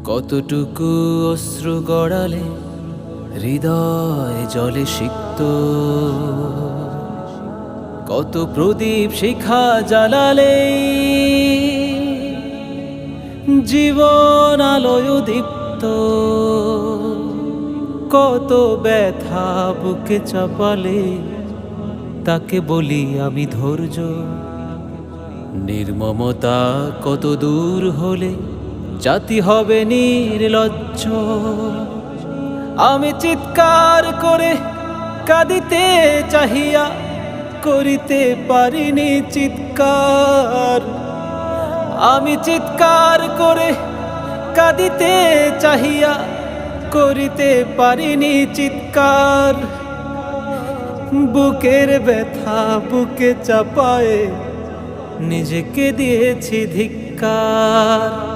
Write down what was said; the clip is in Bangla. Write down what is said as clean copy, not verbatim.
কতটুকু অশ্রু গড়ালে হৃদয় জলে সিক্ত, কত প্রদীপ শিখা জ্বালালে জীবন আলোয় দীপ্ত, কত ব্যথা বুকে চাপালে তাকে বলি আমি ধৈর্য। নির্মমতা কত দূর হলে জাতি হবে নির্লজ্জ। আমি চিৎকার করে কাঁদিতে চাহিয়া করিতে পারিনি চিৎকার। আমি চিৎকার করে কাঁদিতে চাহিয়া করিতে পারিনি চিৎকার। বুকের ব্যথা বুকে চাপায়ে নিজেকে দিয়েছি ধিক্কার।